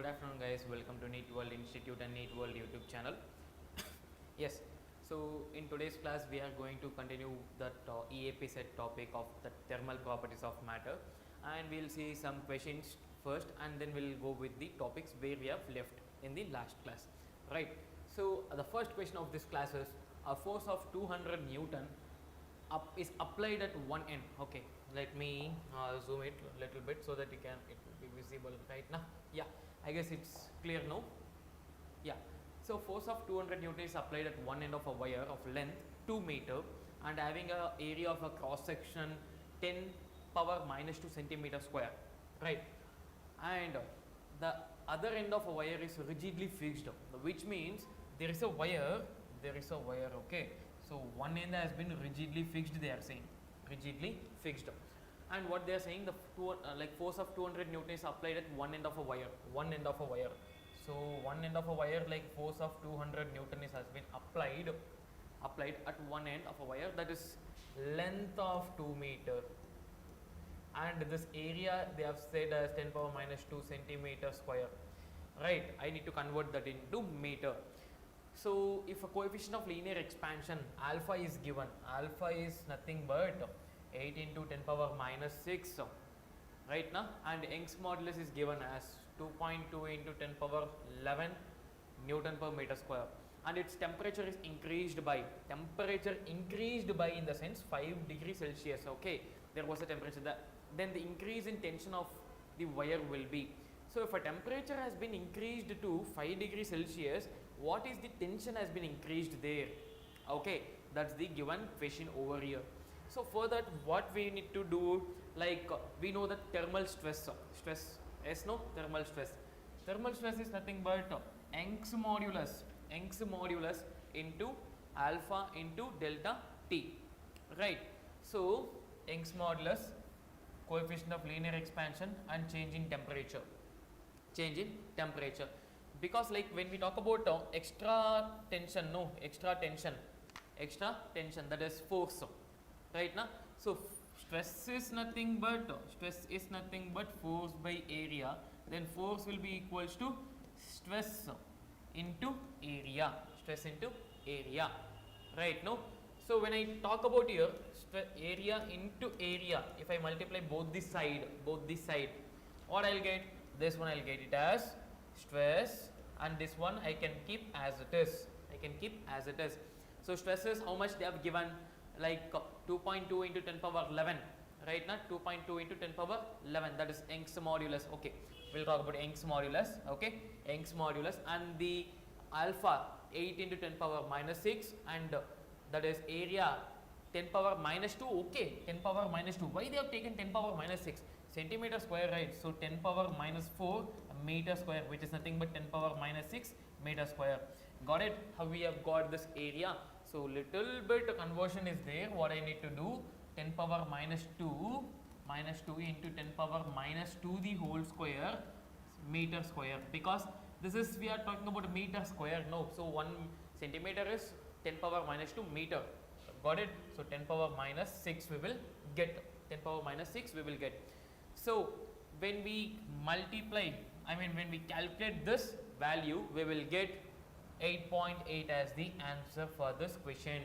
good afternoon guys, welcome to NEET World Institute and NEET World YouTube channel. Yes, so in today's class we are going to continue that EAPCET topic of the thermal properties of matter, and we will see some questions first and then we will go with the topics where we have left in the last class, right. So the first question of this class is a force of 200 Newton is applied at one end. Okay, let me zoom it a little bit so that it will be visible right now. Yeah, I guess it's clear now. Yeah, so force of 200 Newton is applied at one end of a wire of length 2 meter and having a area of a cross section 10 power minus 2 centimeter square, right. And the other end of a wire is rigidly fixed, which means there is a wire, okay. So one end has been rigidly fixed, they are saying, rigidly fixed. And what they are saying, the force of 200 Newton is applied at one end of a wire, So one end of a wire, like force of 200 Newton has been applied at one end of a wire, that is length of 2 meter. And this area they have said as 10 power minus 2 centimeter square, right. I need to convert that into meter. So if a coefficient of linear expansion alpha is given, alpha is nothing but 8 into 10 power minus 6, right now, and Young's modulus is given as 2.2 into 10 power 11 Newton per meter square, and its temperature is increased by in the sense 5 degrees Celsius, okay. There was a temperature that then the increase in tension of the wire will be. So if a temperature has been increased to 5 degrees Celsius, what is the tension has been increased there? Okay, that's the given question over here. So for that, what we need to do, like we know that thermal stress thermal stress is nothing but Young's modulus into alpha into delta T, right. So Young's modulus, coefficient of linear expansion, and change in temperature, because like when we talk about extra tension, that is force, right now. So stress is nothing but force by area, then force will be equals to stress into area, right now. So when I talk about here area into area, if I multiply both this side, what I'll get? This one I'll get it as stress, and this one I can keep as it is. So stress is how much they have given, like 2.2 into 10 power 11, right now, 2.2 into 10 power 11, that is Young's modulus, okay. We'll talk about Young's modulus, okay. Young's modulus, and the alpha 8 into 10 power minus 6, and that is area 10 power minus 2, okay. 10 power minus 2, why they have taken 10 power minus 6? Centimeter square, right. So 10 power minus 4 meter square, which is nothing but 10 power minus 6 meter square. Got it? How we have got this area? So little bit conversion is there. What I need to do, 10 power minus 2 into 10 power minus 2 the whole square, meter square, because this is, we are talking about meter square, no. So 1 centimeter is 10 power minus 2 meter. Got it? So 10 power minus 6 we will get. So when we multiply, when we calculate this value, we will get 8.8 as the answer for this question.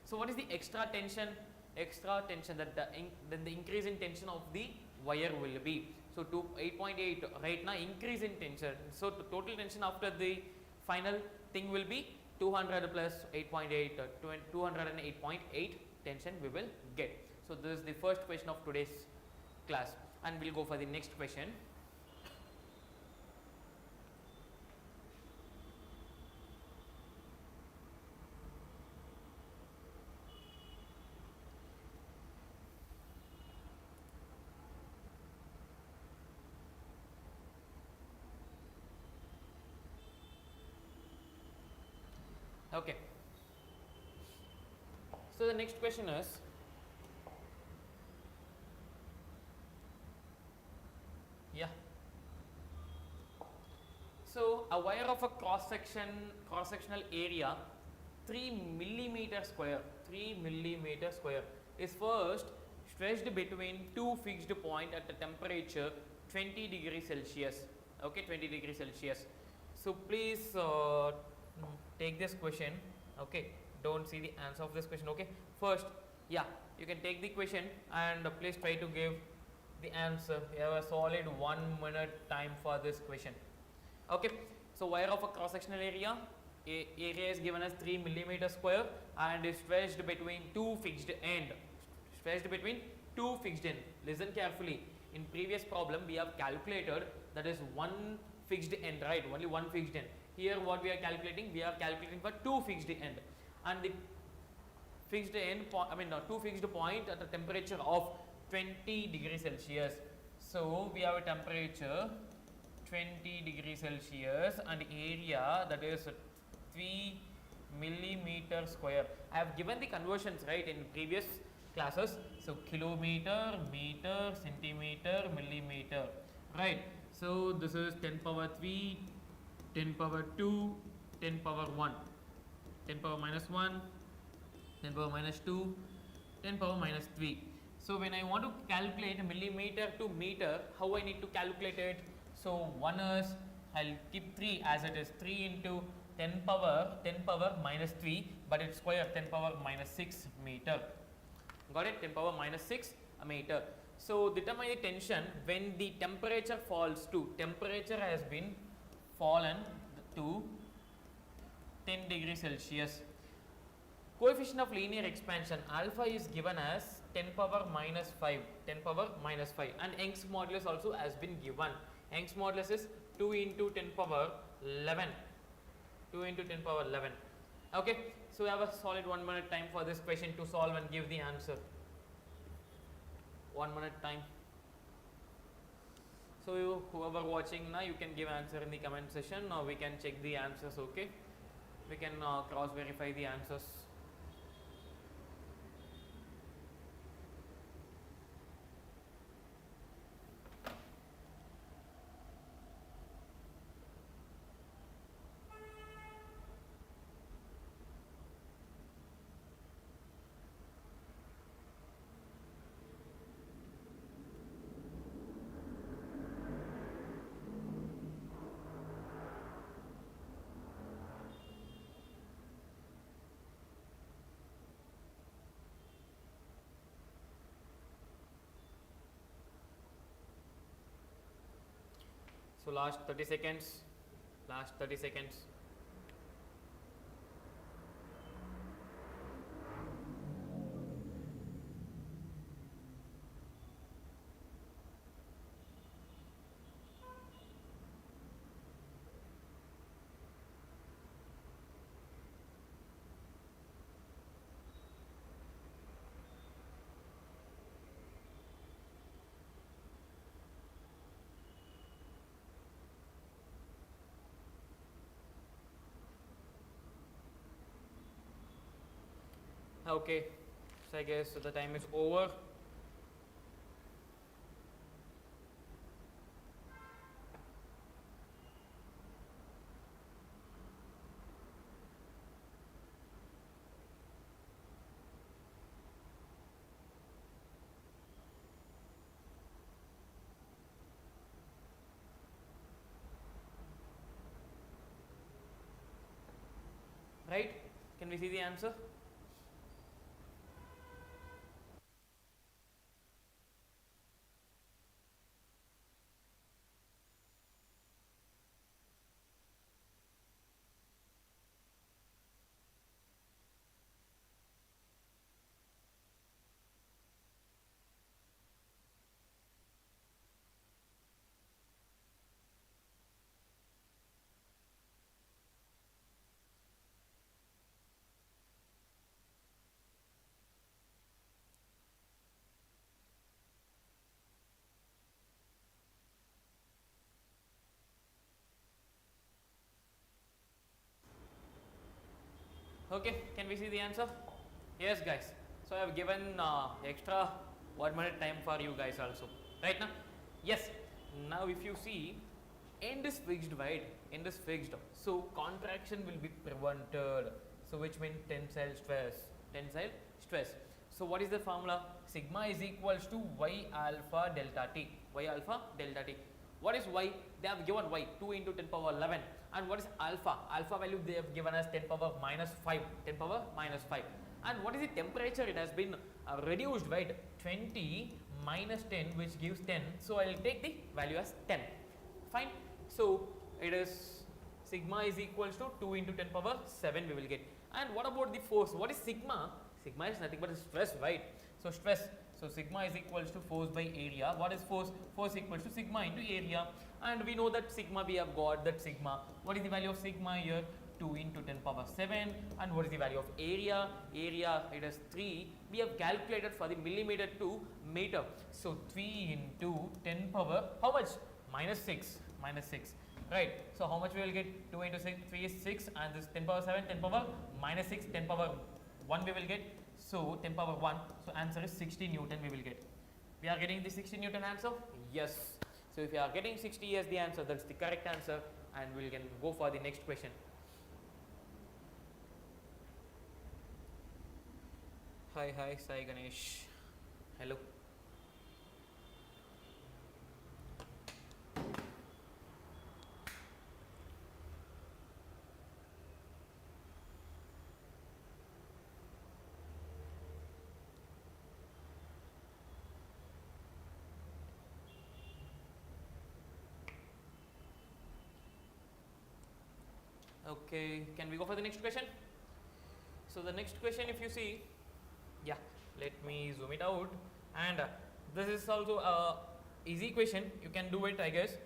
So what is the extra tension? That then the increase in tension of the wire will be. So to 8.8 right now, increase in tension. So the total tension after the final thing will be 200 plus 8.8, 208.8 tension we will get. So this is the first question of today's class, and we'll go for the next question. Okay. So the next question is, so a wire of a cross-sectional area 3 millimeter square is first stretched between two fixed point at a temperature 20 degrees Celsius. Okay, 20 degrees Celsius. So please take this question. Okay, don't see the answer of this question. Okay, first, yeah, you can take the question and please try to give the answer. You have a solid 1 minute time for this question. Okay, so wire of a cross sectional area, area is given as 3 millimeter square and is stretched between two fixed end. Stretched between two fixed end. Listen carefully. In previous problem we have calculated that is one fixed end, right? Only one fixed end. Here what we are calculating? We are calculating for two fixed end, and the fixed end two fixed point at a temperature of 20 degrees Celsius. So we have a temperature 20 degrees Celsius and area that is 3 millimeter square. I have given the conversions, right, in previous classes. So kilometer, meter, centimeter, millimeter, right? So this is 10 power 3, 10 power 2, 10 power 1, 10 power minus 1, 10 power minus 2, 10 power minus 3. So when I want to calculate millimeter to meter, how I need to calculate it? So one is, I'll keep 3 as it is, 3 into 10 power minus 3, but it's square, 10 power minus 6 meter. Got it? 10 power minus 6 meter. So determine the tension when the temperature falls to, temperature has been fallen to 10 degrees Celsius. Coefficient of linear expansion alpha is given as 10 power minus 5, 10 power minus 5, and Young's modulus also has been given. Young's modulus is 2 into 10 power 11, 2 into 10 power 11. Okay, so we have a solid 1 minute time for this question to solve and give the answer. 1 minute time. So you, whoever watching now, you can give answer in the comment section. Now we can check the answers. Okay, we can cross verify the answers. So last 30 seconds, last 30 seconds. Okay, so I guess the time is over. Right? Can we see the answer? Okay, can we see the answer? Yes, guys. So I have given extra 1 minute time for you guys also. Right now? Yes. Now if you see, end is fixed, right? End is fixed. So contraction will be prevented. So which means tensile stress. Tensile stress. So what is the formula? Sigma is equals to y alpha delta t. Y alpha delta t. What is y? They have given y 2 into 10 power 11. And what is alpha? Alpha value they have given us 10 power minus 5. 10 power minus 5. And what is the temperature? It has been reduced, right? 20 minus 10, which gives 10. So I will take the value as 10. Fine. So it is sigma is equals to 2 into 10 power 7 we will get. And what about the force? What is sigma? Sigma is nothing but stress, right? So stress. So sigma is equals to force by area. What is force? Force equals to sigma into area. And we know that sigma, we have got that sigma. What is the value of sigma here? 2 into 10 power 7. And what is the value of area? Area, it is 3. We have calculated for the millimeter to meter. So 3 into 10 power, how much? Minus 6. Minus 6. Right. So how much we will get? 2 into 6, 3 is 6. And this 10 power 7, 10 power minus 6, 10 power 1 we will get. So 10 power 1. So answer is 60 Newton we will get. We are getting the 60 Newton answer? Yes. So if you are getting 60 as the answer, that's the correct answer. And we can go for the next question. Hi, Sai Ganesh. Hello. Okay, can we go for the next question? So the next question, if you see, yeah, let me zoom it out, and this is also a easy question. You can do it, I guess.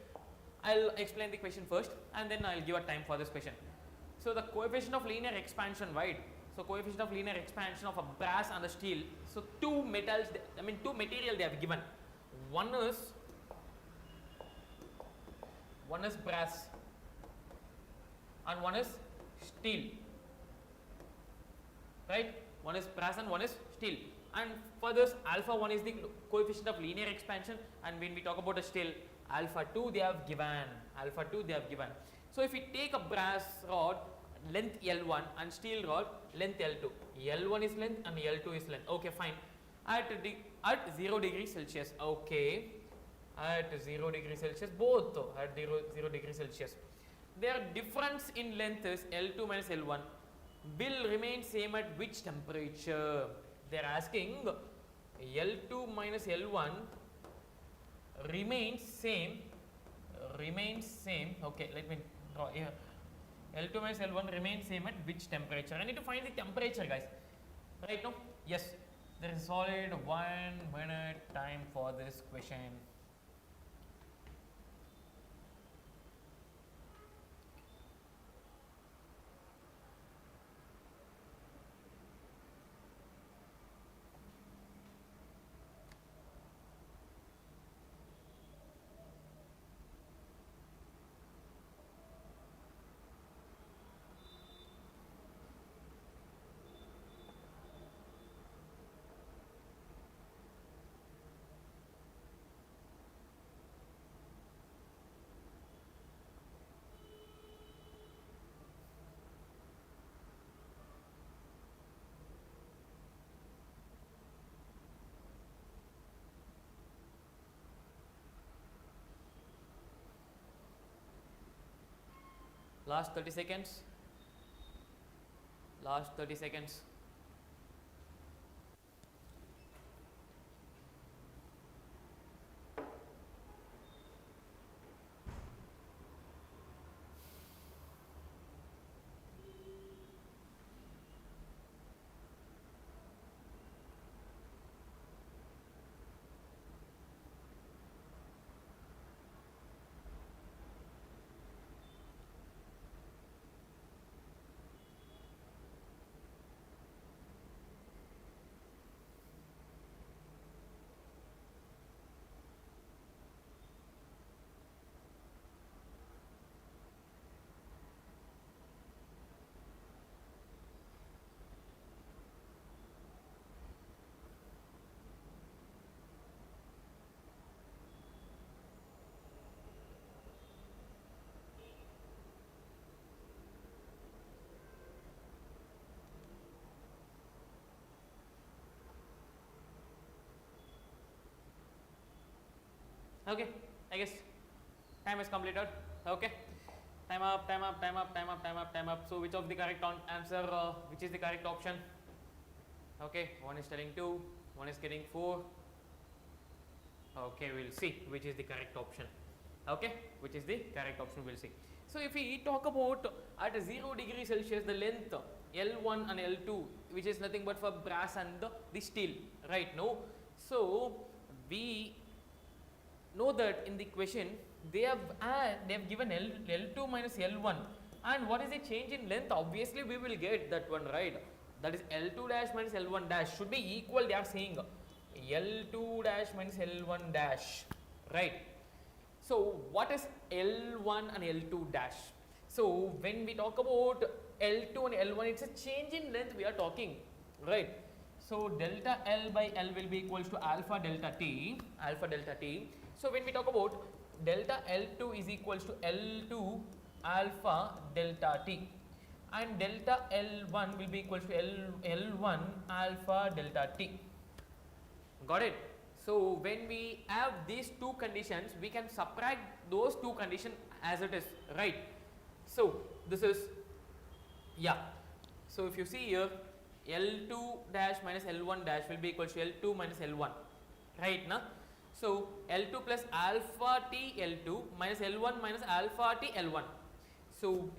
I'll explain the question first, and then I'll give a time for this question. So the coefficient of linear expansion, right? So coefficient of linear expansion of a brass and a steel. So two metals, two material they have given. One is brass and one is steel, right? One is brass and one is steel. And for this, alpha 1 is the coefficient of linear expansion, and when we talk about a steel, alpha 2 they have given. Alpha 2 they have given. So if we take a brass rod, length L1, and steel rod, length L2. L1 is length and L2 is length. Okay, fine. At 0 degrees Celsius. Okay. At 0 degrees Celsius, both at 0 degrees Celsius. Their difference in length is L2 minus L1 will remain same at which temperature? They are asking L2 minus L1 remains same. Okay, let me draw here. L2 minus L1 remains same at which temperature? I need to find the temperature, guys. Right now? Yes. There is solid 1 minute time for this question. Last 30 seconds. Last 30 seconds. Okay, I guess time is completed. Okay, time up, time up, time up, time up, time up, time up. So which of the correct answer, which is the correct option? Okay, one is telling 2, one is getting 4. Okay, we'll see which is the correct option. Okay, which is the correct option, we'll see. So if we talk about at 0 degree Celsius, the length L1 and L2, which is nothing but for brass and the steel, right? No, so we know that in the question they have given L2 minus L1, and what is the change in length? Obviously we will get that one, right? That is L2 dash minus L1 dash should be equal. They are saying L2 dash minus L1 dash, right? So what is L1 and L2 dash? So when we talk about L2 and L1, it's a change in length we are talking, right? So delta L by L will be equals to alpha delta T, alpha delta T. So when we talk about delta L2 is equals to L2 alpha delta T, and delta L1 will be equals to L1 alpha delta T. Got it? So when we have these two conditions, we can subtract those two conditions as it is, right? So this is, yeah. So if you see here, L2 dash minus L1 dash will be equal to L2 minus L1, right? Na? So L2 plus alpha T L2 minus L1 minus alpha T L1. So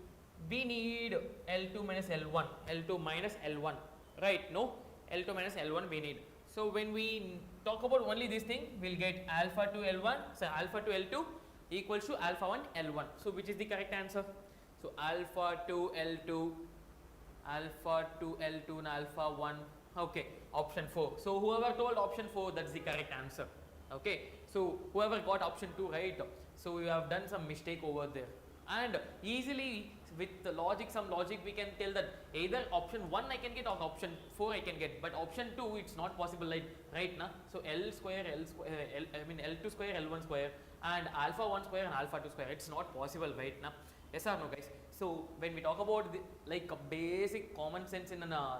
we need L2 minus L1, L2 minus L1, right? No, L2 minus L1 we need. So when we talk about only this thing, we'll get alpha to L1, so alpha to L2 equals to alpha 1 L1. So which is the correct answer? So alpha to L2, alpha to L2 and alpha 1. Okay, option 4. So whoever told option 4, that's the correct answer. Okay, so whoever got option 2 right, so you have done some mistake over there. And easily with the logic, some logic, we can tell that either option 1 I can get or option 4 I can get, but option 2 it's not possible, right now. So L square, L2 square, L1 square, and alpha 1 square and alpha 2 square, it's not possible right now. Yes or no, guys? So when we talk about the, like a basic common sense in a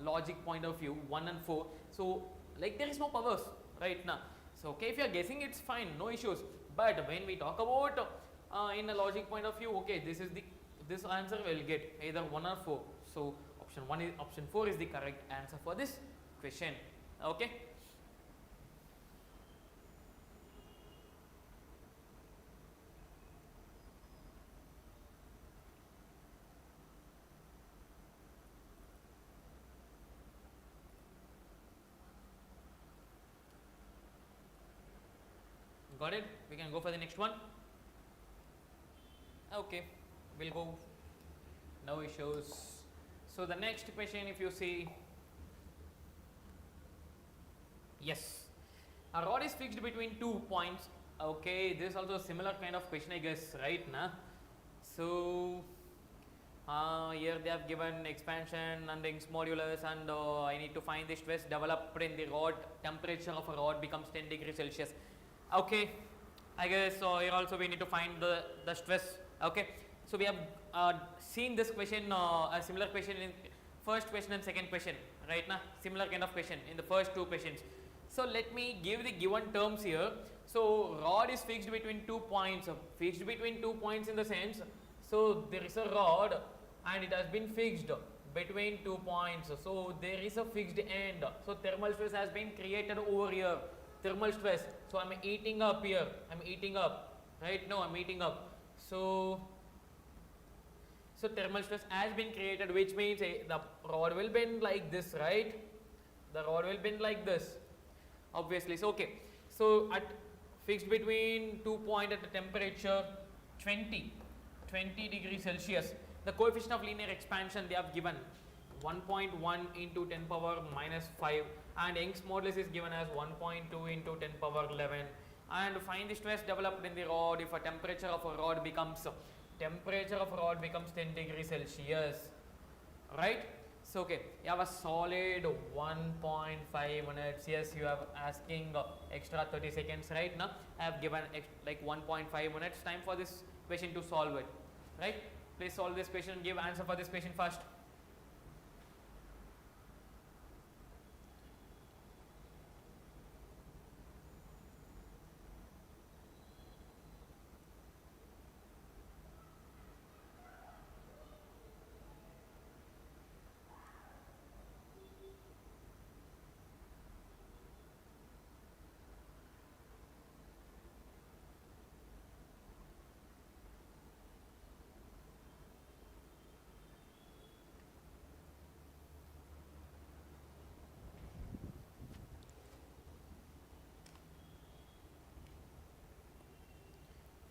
logic point of view, 1 and 4, so like there is no powers right now. So okay, if you are guessing, it's fine, no issues. But when we talk about in a logic point of view, okay, this answer will get either 1 or 4. So option 4 is the correct answer for this question. Okay. Got it? We can go for the next one. Okay, we'll go, no issues. So the next question, if you see, yes, a rod is fixed between 2 points. Okay, this is also a similar kind of question, I guess, right? Nah? So here they have given expansion and Young's modulus, and I need to find the stress developed in the rod. Temperature of a rod becomes 10 degrees Celsius. Okay, I guess here also we need to find the stress. Okay, so we have seen this question, a similar question in first question and second question, right now, similar kind of question in the first two questions. So let me give the given terms here. So rod is fixed between 2 points, fixed between 2 points in the sense, so there is a rod and it has been fixed between 2 points, so there is a fixed end, so thermal stress has been created over here, thermal stress. So I'm eating up here, I'm eating up, right? No, I'm eating up. So thermal stress has been created, which means the rod will bend like this, right? The rod will bend like this, obviously. So okay, so at fixed between 2 points at the temperature 20 degrees Celsius, the coefficient of linear expansion they have given 1.1 into 10 power minus 5, and Young's modulus is given as 1.2 into 10 power 11, and find the stress developed in the rod if a temperature of a rod becomes 10 degrees Celsius, right? So okay, you have a solid 1.5 minutes. Yes, you are asking extra 30 seconds right now. I have given like 1.5 minutes time for this question to solve it, right? Please solve this question, give answer for this question first.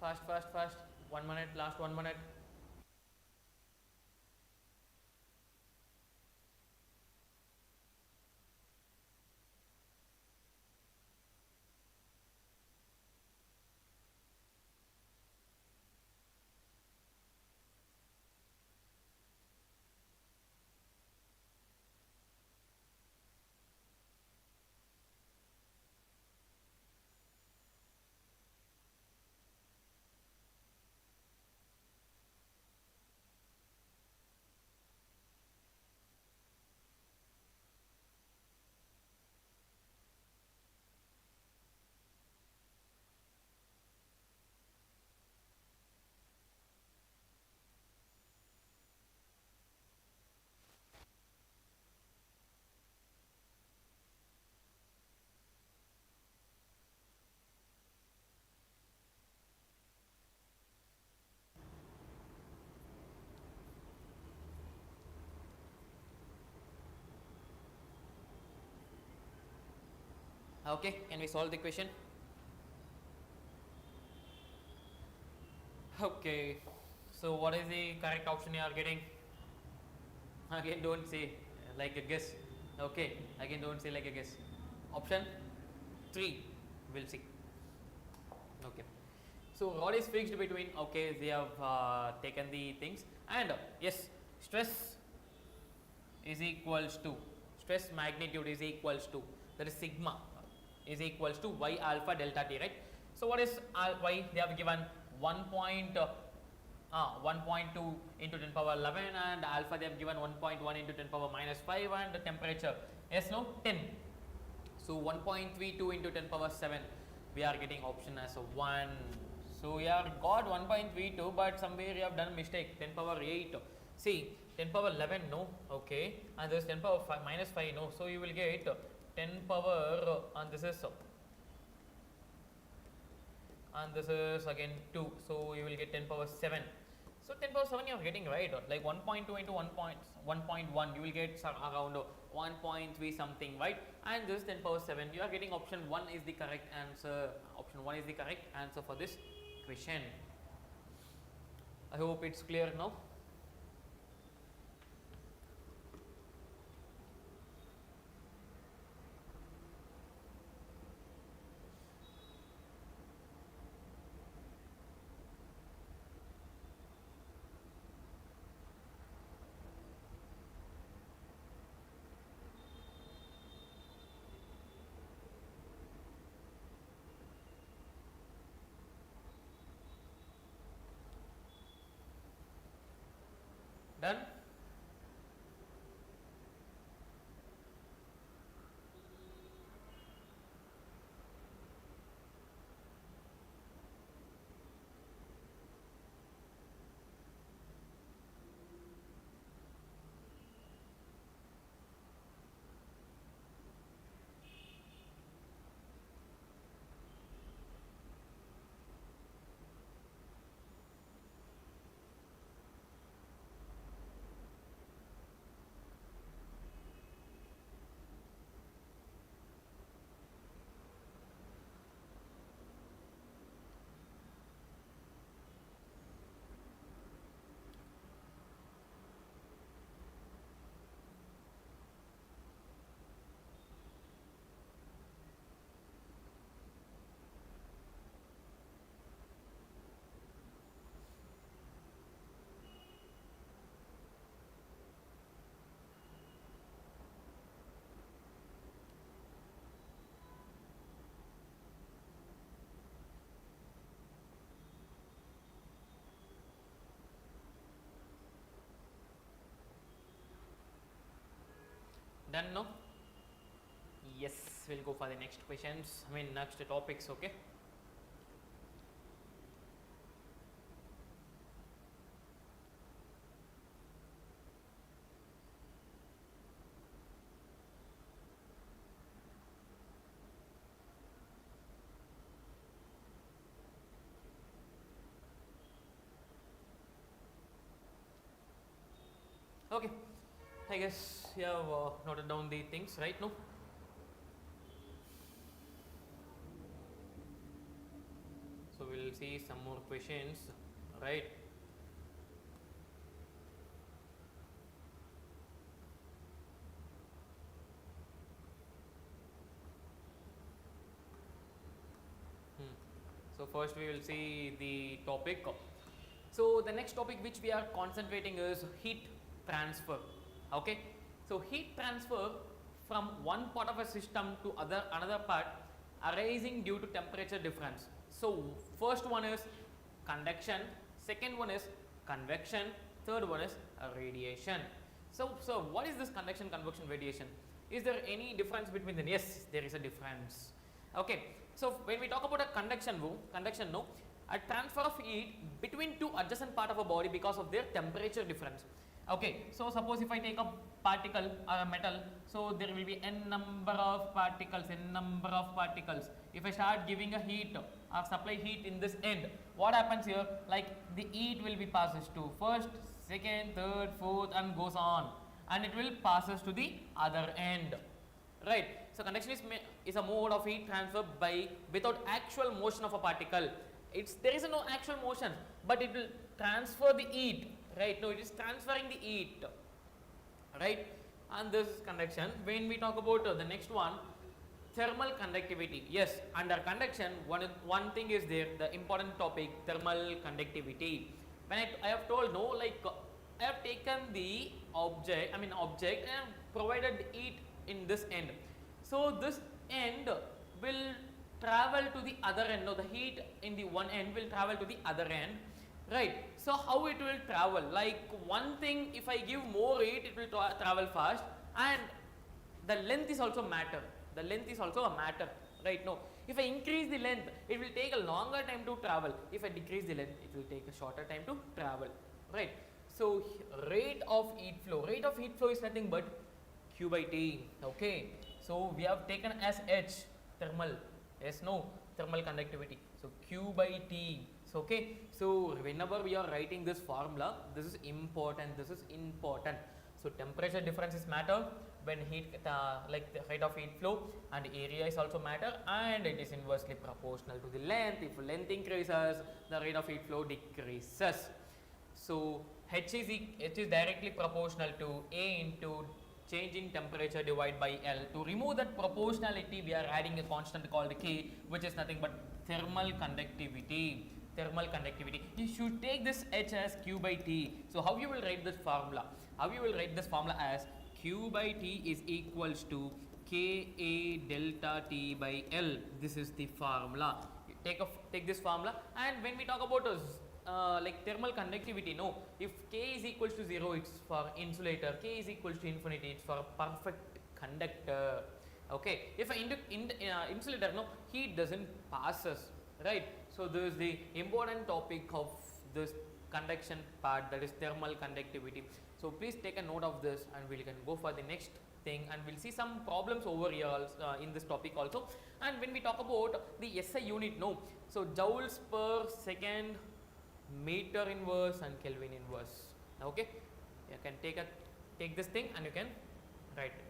Fast, fast, fast. 1 minute, last 1 minute. Okay, can we solve the question? Okay, so what is the correct option you are getting? Again, don't say like a guess. Okay, again, don't say like a guess. Option 3, we'll see. Okay, so rod is fixed between, okay, they have taken the things, and yes, stress is equals to, stress magnitude is equals to, that is sigma is equals to y alpha delta t, right? So what is y? They have given 1.2 into 10 power 11, and alpha they have given 1.1 into 10 power minus 5, and the temperature, yes, no, 10. So 1.32 into 10 power 7, we are getting option as a 1. So we have got 1.32, but somewhere you have done mistake. 10 power 8. See, 10 power 11, no, okay, and this 10 power 5, minus 5, no. So you will get 10 power, and this is again 2. So you will get 10 power 7. So 10 power 7 you are getting right, like 1.2 into 1.1, you will get around 1.3 something, right? And this 10 power 7, you are getting option 1 is the correct answer. Option 1 is the correct answer for this question. I hope it's clear now. Done? Done, no? Yes, we'll go for the next questions. I mean, next topics, okay? Okay, I guess you have noted down the things, right? No? So we'll see some more questions, right? So first we will see the topic. So the next topic which we are concentrating is heat transfer. Okay. So heat transfer from one part of a system to another part arising due to temperature difference. So first one is conduction, second one is convection, third one is radiation. So what is this conduction, convection, radiation? Is there any difference between them? Yes, there is a difference. Okay. So when we talk about a conduction, a transfer of heat between two adjacent part of a body because of their temperature difference. Okay, so suppose if I take a particle or a metal, so there will be n number of particles. If I start giving a heat or supply heat in this end, what happens here? Like the heat will be passes to first, second, third, fourth, and goes on, and it will passes to the other end, right? So conduction is a mode of heat transfer without actual motion of a particle. There is no actual motion, but it will transfer the heat, right? No, it is transferring the heat, right? And this is conduction. When we talk about the next one, thermal conductivity. Yes, under conduction, one thing is there, the important topic, thermal conductivity. When I have told, no, like I have taken the object and provided heat in this end. So this end will travel to the other end. No, the heat in the one end will travel to the other end, right? So how it will travel? Like one thing, if I give more heat, it will travel fast, and the length is also matter. The length is also a matter, right? No, if I increase the length, it will take a longer time to travel. If I decrease the length, it will take a shorter time to travel, right? So rate of heat flow is nothing but Q by T. Okay, so we have taken as H thermal, thermal conductivity. So Q by T. So okay, so whenever we are writing this formula, this is important. So temperature differences matter when heat like the rate of heat flow, and area is also matter, and it is inversely proportional to the length. If length increases, the rate of heat flow decreases. So H is directly proportional to A into change in temperature divided by L. To remove that proportionality, we are adding a constant called K, which is nothing but thermal conductivity. You should take this H as Q by T. So how you will write this formula? As Q by T is equals to Ka delta T by L. This is the formula. You take this formula, and when we talk about like thermal conductivity, no, if K is equals to 0, it's for insulator. K is equals to infinity, it's for perfect conductor. Okay, if an insulator, no, heat doesn't passes, right? So this is the important topic of this conduction part, that is thermal conductivity. So please take a note of this, and we can go for the next thing, and we'll see some problems over here also, in this topic also. And when we talk about the SI unit, no, so joules per second, meter inverse, and Kelvin inverse. Okay, you can take this thing and you can write it.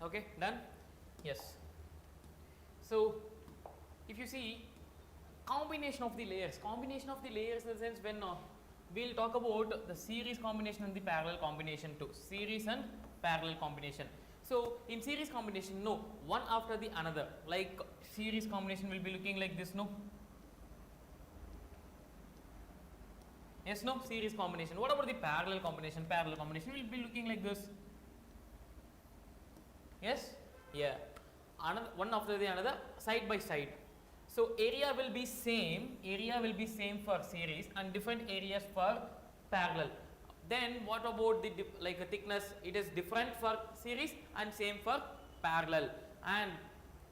Okay, done? Yes. So if you see combination of the layers in the sense when we'll talk about the series combination and the parallel combination too. Series and parallel combination. So in series combination, no, one after the another, like series combination will be looking like this, no? Yes, no, series combination. What about the parallel combination? Parallel combination will be looking like this. Yes, yeah, another one after the another, side by side. So area will be same for series and different areas for parallel. Then what about the like a thickness? It is different for series and same for parallel. And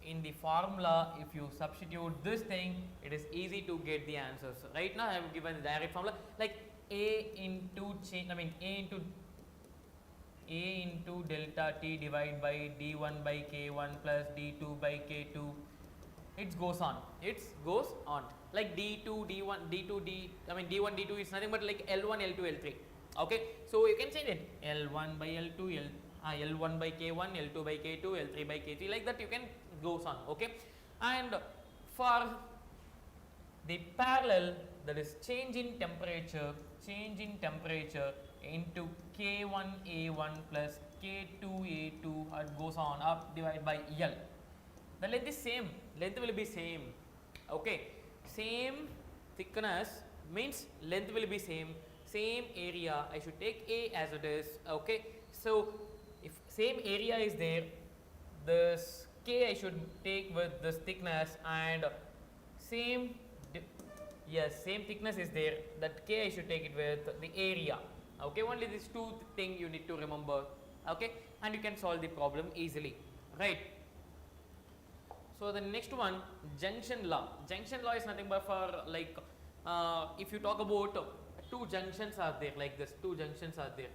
in the formula, if you substitute this thing, it is easy to get the answers. Right now I have given the direct formula like A into delta T divided by D1 by K1 plus D2 by K2. It goes on like D2 D1 D2 D, I mean D1 D2 is nothing but like L1 L2 L3. Okay, so you can say that L1 by L2 L1 by K1 L2 by K2 L3 by K3, like that you can goes on. Okay, and for the parallel, that is change in temperature into K1A1 plus K2A2, it goes on up divided by L. The length is same, length will be same. Okay, same thickness means length will be same area, I should take A as it is. Okay, so if same area is there, this K I should take with this thickness, and same thickness is there, that K I should take it with the area. Okay, only these two things you need to remember. Okay, and you can solve the problem easily, right? So the next one, junction law. Junction law is nothing but for like if you talk about two junctions are there like this, two junctions are there,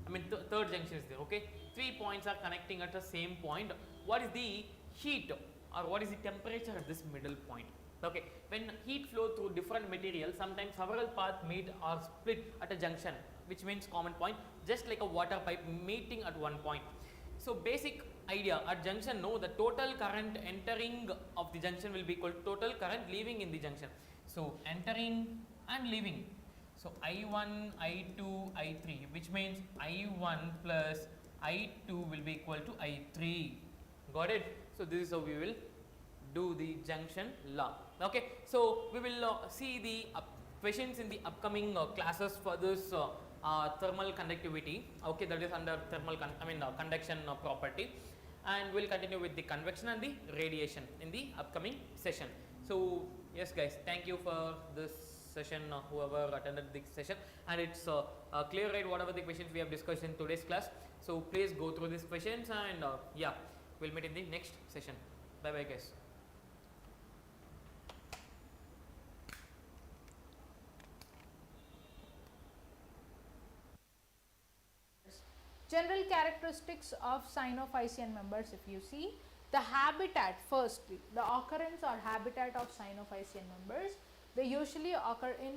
I mean third junction is there. Okay, 3 points are connecting at the same point. What is the heat or what is the temperature at this middle point? Okay, when heat flow through different materials, sometimes several paths meet or split at a junction, which means common point, just like a water pipe meeting at one point. So basic idea, at junction, no, the total current entering of the junction will be equal to total current leaving in the junction. So entering and leaving, so I1, I2, I3, which means I1 plus I2 will be equal to I3. Got it? So this is how we will do the junction law. Okay, so we will see the questions in the upcoming classes for this thermal conductivity. Okay, that is under thermal conduction property, and we'll continue with the convection and the radiation in the upcoming session. So yes guys, thank you for this session, whoever attended this session, and it's clear, right, whatever the questions we have discussed in today's class. So please go through these questions, and yeah, we'll meet in the next session. Bye bye guys. General characteristics of Sinophysian members, if you see, the habitat, firstly, the occurrence or habitat of Sinophysian members, they usually occur in